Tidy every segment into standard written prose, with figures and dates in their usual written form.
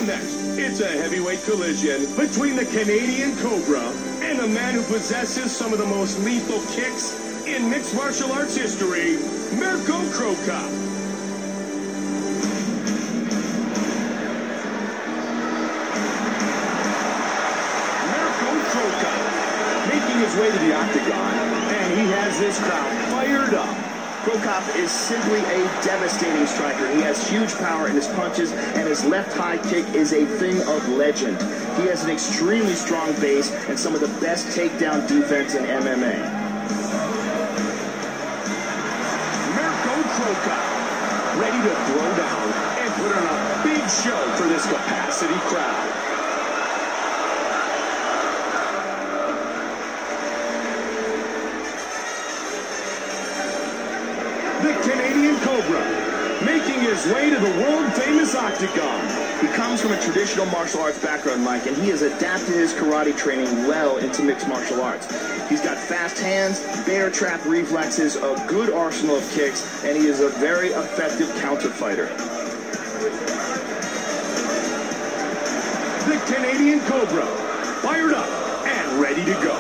next, it's a heavyweight collision between the Canadian Cobra and the man who possesses some of the most lethal kicks in mixed martial arts history, Mirko Crocop. Mirko Crocop making his way to the octagon, and he has this crowd fired up. Crocop is simply a devastating striker. He has huge power in his punches, and his left high kick is a thing of legend. He has an extremely strong base and some of the best takedown defense in MMA. Mirko Crocop, ready to throw down and put on a big show for this capacity crowd. The Canadian Cobra, making his way to the world-famous octagon. He comes from a traditional martial arts background, Mike, and he has adapted his karate training well into mixed martial arts. He's got fast hands, bear trap reflexes, a good arsenal of kicks, and he is a very effective counter fighter. The Canadian Cobra, fired up and ready to go.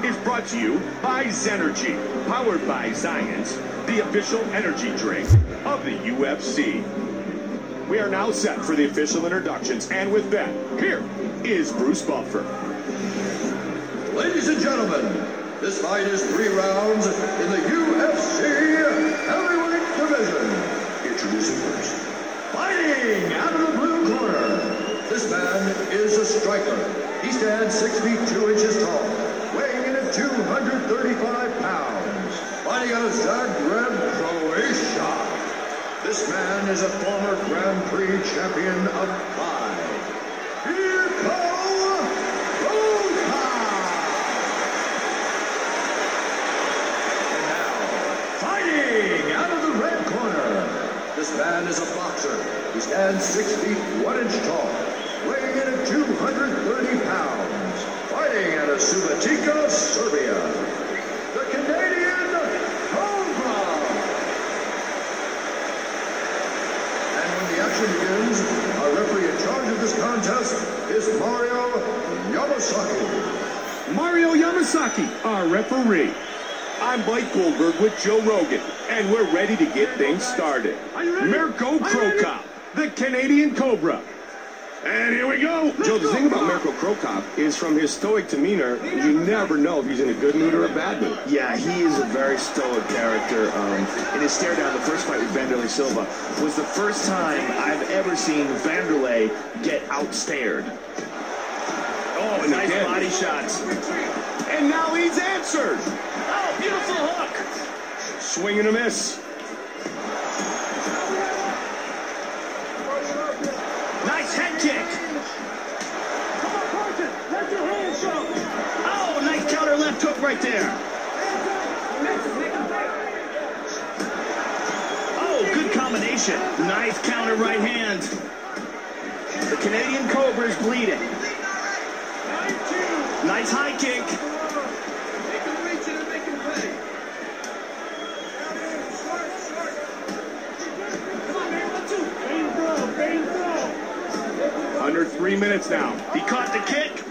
Is brought to you by Zenergy, powered by Science, the official energy drink of the UFC. We are now set for the official introductions, and with that, here is Bruce Buffer. Ladies and gentlemen, this fight is 3 rounds in the UFC heavyweight division. Introducing first, fighting out of the blue corner. This man is a striker. He stands 6 feet 2 inches tall, weighing in at 235 pounds. Fighting out of Zagreb, Croatia. This man is a former Grand Prix champion of 5. Mirko Crocop! And now, fighting out of the red corner. This man is a boxer. He stands 6 feet 1 inch tall, weighing in at 230 pounds. Fighting out of Subotica, Serbia, the Canadian Cobra. And when the action begins, our referee in charge of this contest is Mario Yamasaki. Mario Yamasaki, our referee. I'm Blake Goldberg with Joe Rogan, and we're ready to get things started. Mirko Crocop, the Canadian Cobra. And here we go. Joe, the thing about Mirko Crocop is from his stoic demeanor, you never know if he's in a good mood or a bad mood. Yeah, he is a very stoic character. In his stare down, the first fight with Vanderlei Silva was the first time I've ever seen Vanderlei get outstared. Oh, and nice body shots. And now he's answered. Oh, beautiful hook. Swing and a miss. Nice head kick. Oh, nice counter left hook right there. Oh, good combination. Nice counter right hand. The Canadian Cobra is bleeding. Nice high kick. Under 3 minutes now. He caught the kick.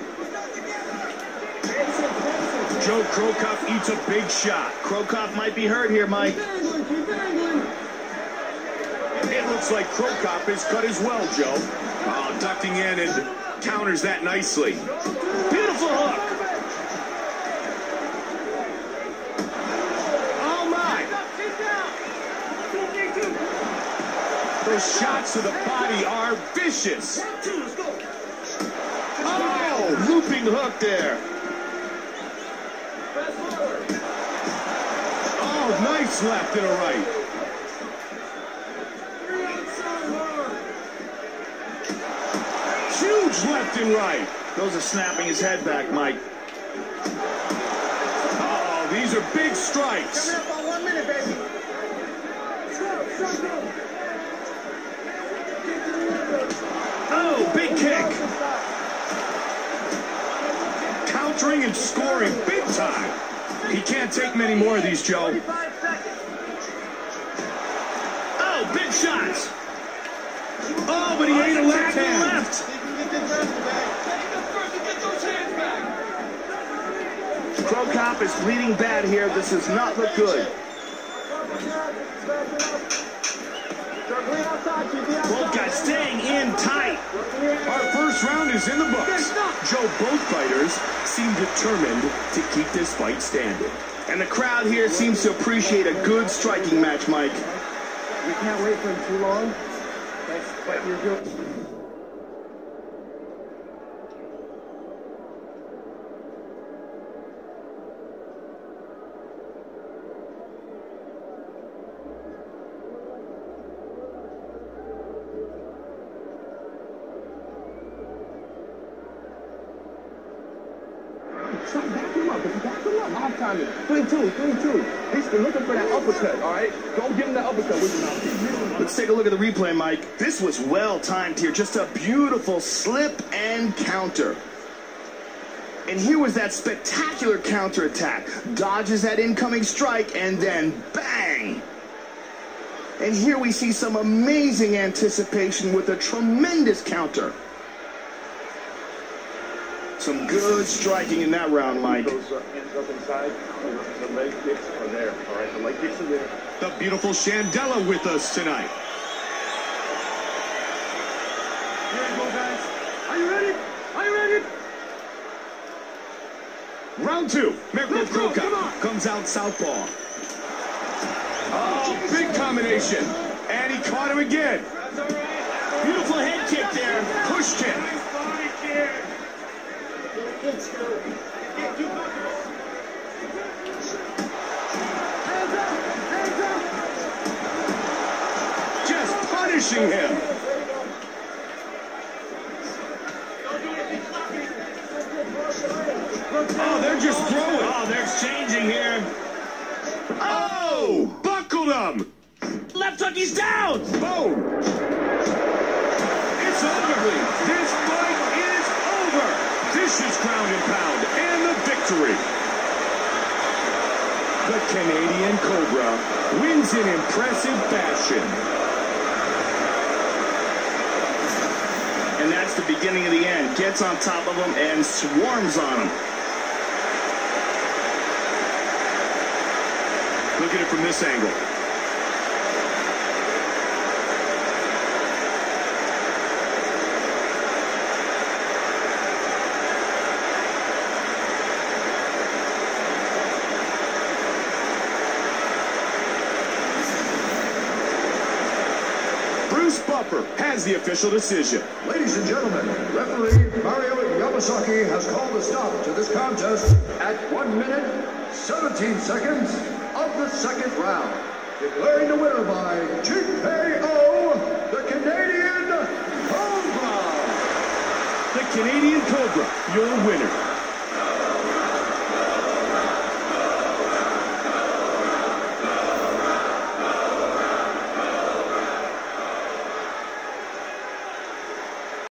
Joe Crocop eats a big shot. Crocop might be hurt here, Mike. It looks like Crocop is cut as well, Joe. Oh, ducking in and counters that nicely. Beautiful hook. Oh, my. Those shots to the body are vicious. Oh, looping hook there. Oh, nice left and a right. Huge left and right. Those are snapping his head back, Mike. Oh, these are big strikes. Come here for 1 minute, baby. Oh, big kick. Countering and scoring big time. He can't take many more of these, Joe. Oh, big shots. Oh, but he ate a left hand. Crocop is bleeding bad here. This does not look good. Both guys staying in tight. Our first round is in the books. Joe, both fighters seem determined to keep this fight standing. And the crowd here seems to appreciate a good striking match, Mike. We can't wait for him too long, but you're doing... Back him up. Back him up. Off timing. 3-2. 3-2. He's looking for that uppercut, all right? Don't give him that uppercut with him. Let's take a look at the replay, Mike. This was well timed here. Just a beautiful slip and counter. And here was that spectacular counterattack. Dodges that incoming strike and then bang! And here we see some amazing anticipation with a tremendous counter. Some good striking in that round, Mike. Those hands up inside. The leg kicks are there. All right, the leg kicks are there. The beautiful Shandella with us tonight. Here we go, guys. Are you ready? Are you ready? Round two. Baja Crocop comes out southpaw. Oh, big combination. And he caught him again. Beautiful head kick there. Push kick. Just punishing him. Oh, they're just throwing. Oh, they're exchanging here. Oh, buckled him. Left hook, he's down. Boom. It's over. This fight is over. Vicious ground and pound, and the victory. The Canadian Cobra wins in impressive fashion. And that's the beginning of the end. Gets on top of him and swarms on him. Look at it from this angle. Buffer has the official decision. Ladies and gentlemen, referee Mario Yamasaki has called a stop to this contest at 1 minute, 17 seconds of the second round. Declaring the winner by TKO, the Canadian Cobra. The Canadian Cobra, your winner.